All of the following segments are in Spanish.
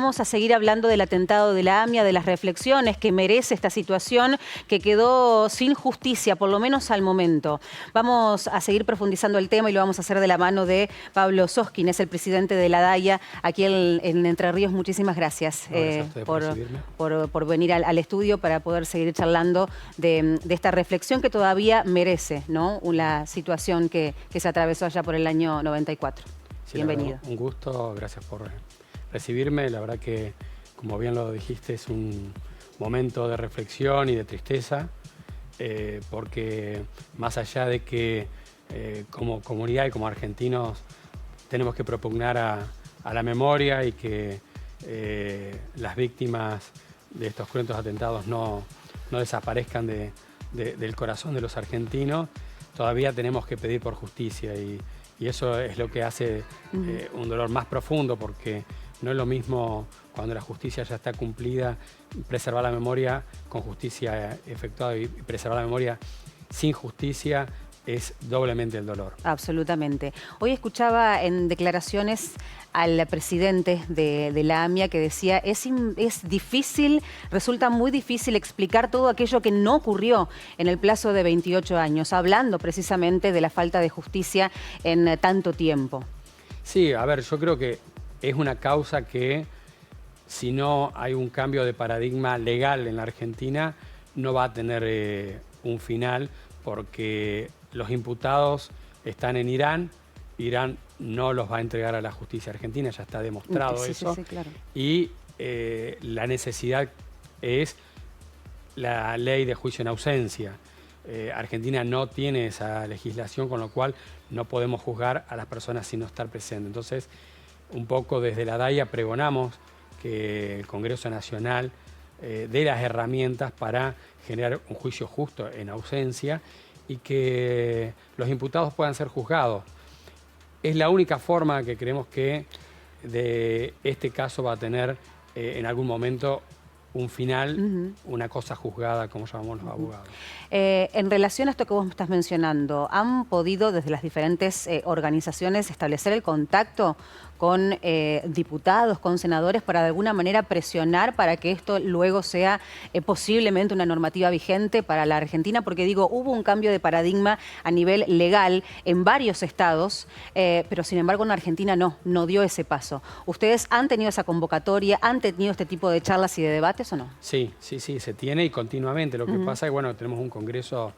Vamos a seguir hablando del atentado de la AMIA, de las reflexiones que merece esta situación que quedó sin justicia, por lo menos al momento. Vamos a seguir profundizando el tema y lo vamos a hacer de la mano de Pablo Soskin, es el presidente de la DAIA aquí en Entre Ríos. Muchísimas gracias, por venir al estudio para poder seguir charlando de esta reflexión que todavía merece, ¿no? La situación que se atravesó allá por el año 94. Sí, bienvenido. Verdad, un gusto, gracias por recibirme. La verdad que, como bien lo dijiste, es un momento de reflexión y de tristeza, porque más allá de que como comunidad y como argentinos tenemos que propugnar a la memoria y que las víctimas de estos cruentos atentados no desaparezcan del corazón de los argentinos, todavía tenemos que pedir por justicia y eso es lo que hace un dolor más profundo, porque no es lo mismo cuando la justicia ya está cumplida, preservar la memoria con justicia efectuada y preservar la memoria sin justicia es doblemente el dolor. Absolutamente. Hoy escuchaba en declaraciones al presidente de la AMIA que decía es difícil, resulta muy difícil explicar todo aquello que no ocurrió en el plazo de 28 años, hablando precisamente de la falta de justicia en tanto tiempo. Sí, a ver, yo creo que es una causa que, si no hay un cambio de paradigma legal en la Argentina, no va a tener un final, porque los imputados están en Irán. Irán no los va a entregar a la justicia argentina, ya está demostrado eso. Sí, claro. Y la necesidad es la ley de juicio en ausencia. Argentina no tiene esa legislación, con lo cual no podemos juzgar a las personas sin no estar presentes. Entonces, un poco desde la DAIA pregonamos que el Congreso Nacional dé las herramientas para generar un juicio justo en ausencia y que los imputados puedan ser juzgados. Es la única forma que creemos que de este caso va a tener en algún momento un final, una cosa juzgada, como llamamos los abogados. En relación a esto que vos me estás mencionando, ¿han podido desde las diferentes organizaciones establecer el contacto con diputados, con senadores, para de alguna manera presionar para que esto luego sea posiblemente una normativa vigente para la Argentina? Porque digo, hubo un cambio de paradigma a nivel legal en varios estados, pero sin embargo en Argentina no dio ese paso. ¿Ustedes han tenido esa convocatoria, han tenido este tipo de charlas y de debates o no? Sí, se tiene y continuamente. Lo que pasa es que, bueno, tenemos un Congreso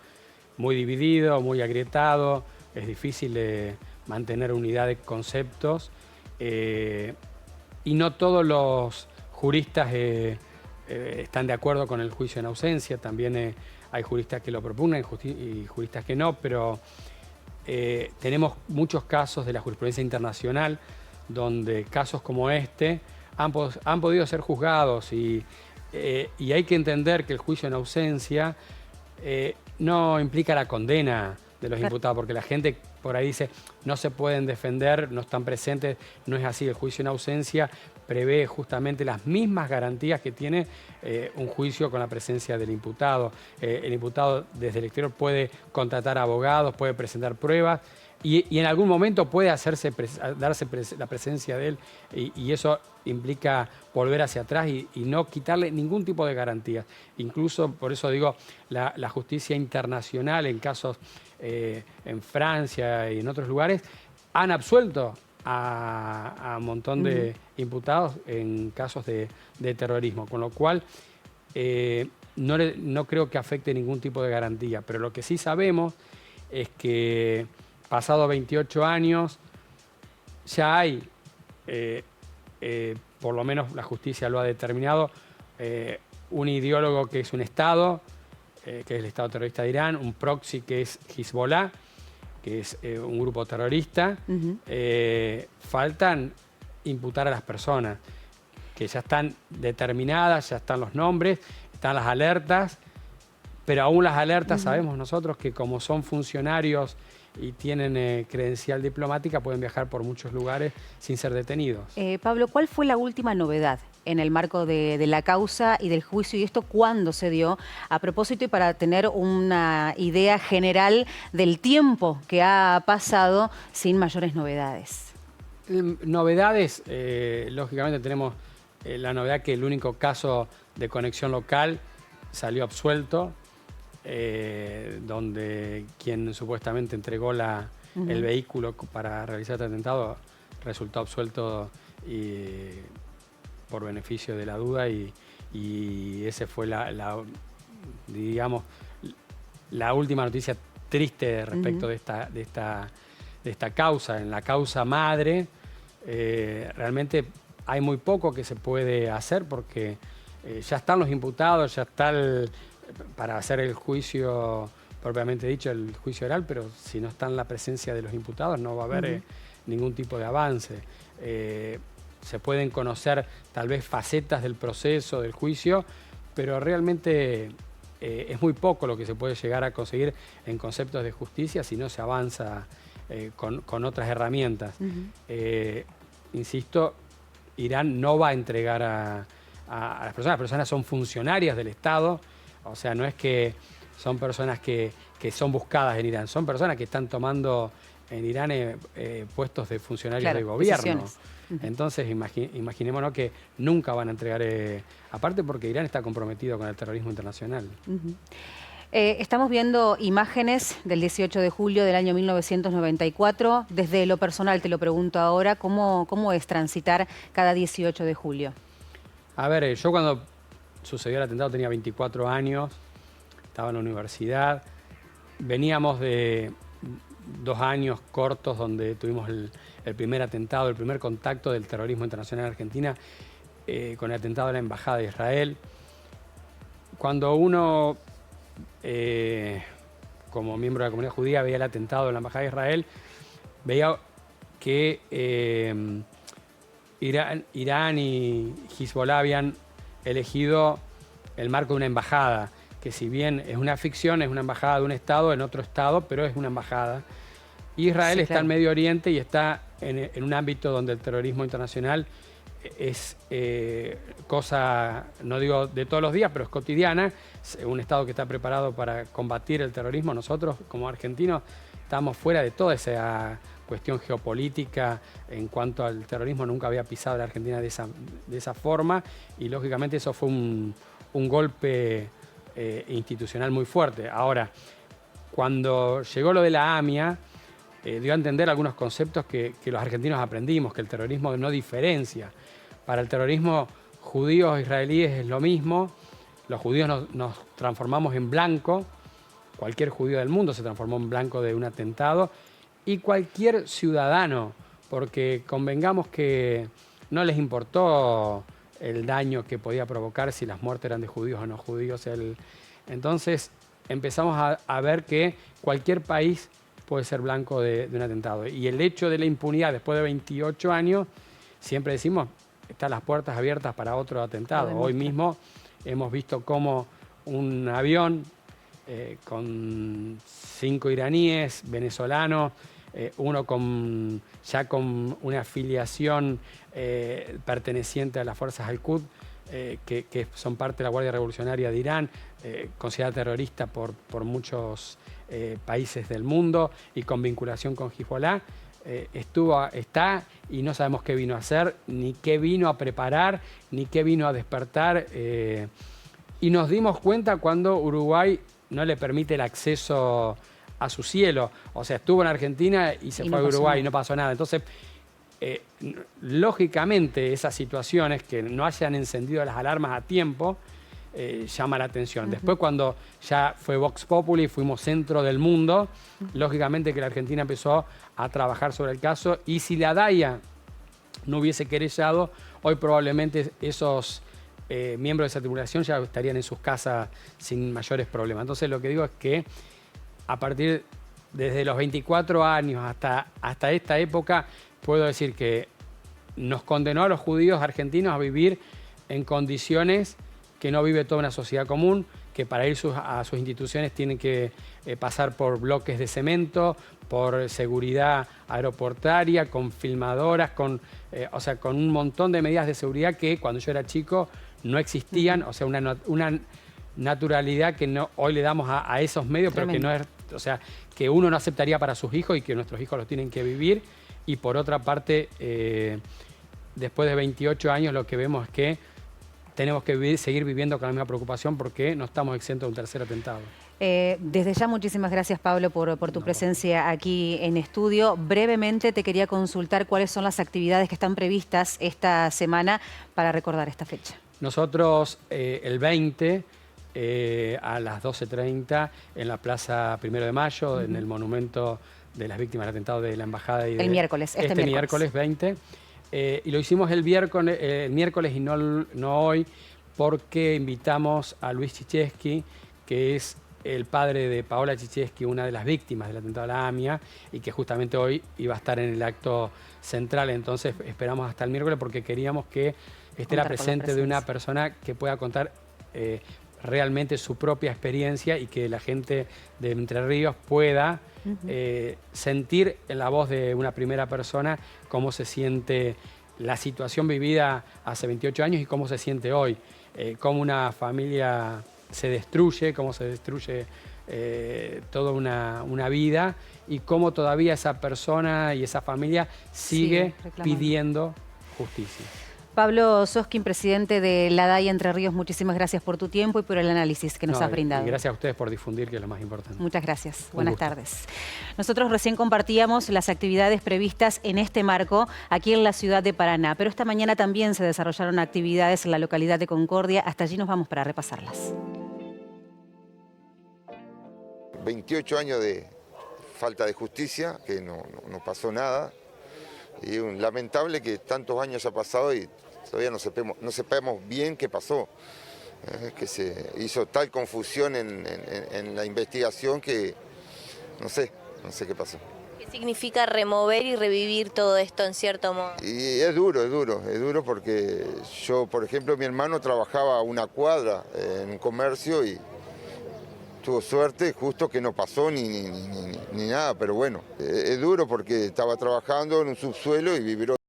muy dividido, muy agrietado, es difícil de mantener unidad de conceptos. Y no todos los juristas están de acuerdo con el juicio en ausencia. También hay juristas que lo propugnan y juristas que no, pero tenemos muchos casos de la jurisprudencia internacional donde casos como este han podido ser juzgados y hay que entender que el juicio en ausencia no implica la condena de los imputados, porque la gente por ahí dice no se pueden defender, no están presentes. No es así. El juicio en ausencia prevé justamente las mismas garantías que tiene un juicio con la presencia del imputado. El imputado desde el exterior puede contratar abogados, puede presentar pruebas y en algún momento puede darse la presencia de él, y eso implica volver hacia atrás y no quitarle ningún tipo de garantías. Incluso, por eso digo, la justicia internacional en casos en Francia y en otros lugares han absuelto a un montón de imputados en casos de terrorismo, con lo cual no creo que afecte ningún tipo de garantía. Pero lo que sí sabemos es que pasados 28 años ya hay, por lo menos la justicia lo ha determinado, un ideólogo que es un Estado, que es el Estado terrorista de Irán, un proxy que es Hezbollah, que es un grupo terrorista. Faltan imputar a las personas, que ya están determinadas, ya están los nombres, están las alertas, pero aún las alertas sabemos nosotros que como son funcionarios y tienen credencial diplomática, pueden viajar por muchos lugares sin ser detenidos. Pablo, ¿cuál fue la última novedad en el marco de la causa y del juicio? ¿Y esto cuándo se dio? A propósito, y para tener una idea general del tiempo que ha pasado sin mayores novedades. Novedades, lógicamente tenemos la novedad que el único caso de conexión local salió absuelto, donde quien supuestamente entregó el vehículo para realizar este atentado resultó absuelto por beneficio de la duda y ese fue digamos, la última noticia triste respecto de esta causa. En la causa madre realmente hay muy poco que se puede hacer porque ya están los imputados, ya está para hacer el juicio propiamente dicho, el juicio oral, pero si no está en la presencia de los imputados no va a haber ningún tipo de avance. Se pueden conocer tal vez facetas del proceso, del juicio, pero realmente es muy poco lo que se puede llegar a conseguir en conceptos de justicia si no se avanza con otras herramientas. Insisto, Irán no va a entregar a las personas son funcionarias del Estado, o sea, no es que son personas que son buscadas en Irán, son personas que están tomando en Irán puestos de funcionarios de gobierno. Entonces, imaginémonos que nunca van a entregar, aparte porque Irán está comprometido con el terrorismo internacional. Estamos viendo imágenes del 18 de julio del año 1994. Desde lo personal, te lo pregunto ahora, ¿cómo es transitar cada 18 de julio? A ver, yo cuando sucedió el atentado tenía 24 años, estaba en la universidad, veníamos de 2 años cortos donde tuvimos el primer atentado, el primer contacto del terrorismo internacional en Argentina con el atentado de la Embajada de Israel. Cuando uno, como miembro de la comunidad judía, veía el atentado de la Embajada de Israel, veía que Irán y Hezbollah habían elegido el marco de una embajada, que si bien es una ficción, es una embajada de un Estado en otro Estado, pero es una embajada. Israel está en Medio Oriente y está en un ámbito donde el terrorismo internacional es cosa, no digo de todos los días, pero es cotidiana. Es un Estado que está preparado para combatir el terrorismo. Nosotros, como argentinos, estamos fuera de toda esa cuestión geopolítica en cuanto al terrorismo. Nunca había pisado la Argentina de esa forma y, lógicamente, eso fue un golpe institucional muy fuerte. Ahora, cuando llegó lo de la AMIA, dio a entender algunos conceptos que los argentinos aprendimos, que el terrorismo no diferencia. Para el terrorismo, judíos e israelíes es lo mismo. Los judíos nos transformamos en blanco. Cualquier judío del mundo se transformó en blanco de un atentado. Y cualquier ciudadano, porque convengamos que no les importó el daño que podía provocar si las muertes eran de judíos o no judíos. Entonces empezamos a ver que cualquier país puede ser blanco de un atentado. Y el hecho de la impunidad después de 28 años, siempre decimos, están las puertas abiertas para otro atentado. Hoy mismo hemos visto cómo un avión con 5 iraníes, venezolanos, uno ya con una afiliación perteneciente a las fuerzas Al-Quds, que son parte de la Guardia Revolucionaria de Irán, considerada terrorista por muchos países del mundo y con vinculación con Hezbollah, está y no sabemos qué vino a hacer, ni qué vino a preparar, ni qué vino a despertar. Y nos dimos cuenta cuando Uruguay no le permite el acceso a su cielo. O sea, estuvo en Argentina y se fue a Uruguay y no pasó nada. Entonces, lógicamente, esas situaciones que no hayan encendido las alarmas a tiempo, llama la atención. Después, cuando ya fue Vox Populi, fuimos centro del mundo, lógicamente que la Argentina empezó a trabajar sobre el caso, y si la DAIA no hubiese querellado, hoy probablemente esos miembros de esa tripulación ya estarían en sus casas sin mayores problemas. Entonces, lo que digo es que a partir desde los 24 años hasta esta época, puedo decir que nos condenó a los judíos argentinos a vivir en condiciones que no vive toda una sociedad común, que para ir a sus instituciones tienen que pasar por bloques de cemento, por seguridad aeroportuaria, con filmadoras, o sea, con un montón de medidas de seguridad que cuando yo era chico no existían, o sea, una naturalidad que hoy le damos a esos medios, pero que no es, o sea, que uno no aceptaría para sus hijos y que nuestros hijos los tienen que vivir. Y por otra parte, después de 28 años lo que vemos es que tenemos que seguir viviendo con la misma preocupación porque no estamos exentos de un tercer atentado. Desde ya, muchísimas gracias, Pablo, por tu presencia aquí en estudio. Brevemente te quería consultar cuáles son las actividades que están previstas esta semana para recordar esta fecha. Nosotros el 20 a las 12:30 en la Plaza 1 de Mayo, en el monumento de las víctimas del atentado de la Embajada. El miércoles, este miércoles 20. Y lo hicimos el miércoles y no hoy, porque invitamos a Luis Chichesky, que es el padre de Paola Chichesky, una de las víctimas del atentado de la AMIA, y que justamente hoy iba a estar en el acto central. Entonces esperamos hasta el miércoles porque queríamos que esté la presencia de una persona que pueda contar realmente su propia experiencia y que la gente de Entre Ríos pueda sentir en la voz de una primera persona cómo se siente la situación vivida hace 28 años y cómo se siente hoy, cómo una familia se destruye, cómo se destruye toda una vida y cómo todavía esa persona y esa familia sigue pidiendo justicia. Pablo Soskin, presidente de la DAI Entre Ríos, muchísimas gracias por tu tiempo y por el análisis que nos has brindado. Y gracias a ustedes por difundir, que es lo más importante. Muchas gracias. Buenas tardes. Nosotros recién compartíamos las actividades previstas en este marco aquí en la ciudad de Paraná, pero esta mañana también se desarrollaron actividades en la localidad de Concordia. Hasta allí nos vamos para repasarlas. 28 años de falta de justicia, que no pasó nada. Y lamentable que tantos años ha pasado y todavía no sepamos bien qué pasó. Que se hizo tal confusión en la investigación que no sé qué pasó. ¿Qué significa remover y revivir todo esto en cierto modo? Y es duro porque yo, por ejemplo, mi hermano trabajaba a una cuadra en un comercio y tuvo suerte justo que no pasó ni nada, pero bueno, es duro porque estaba trabajando en un subsuelo y vivió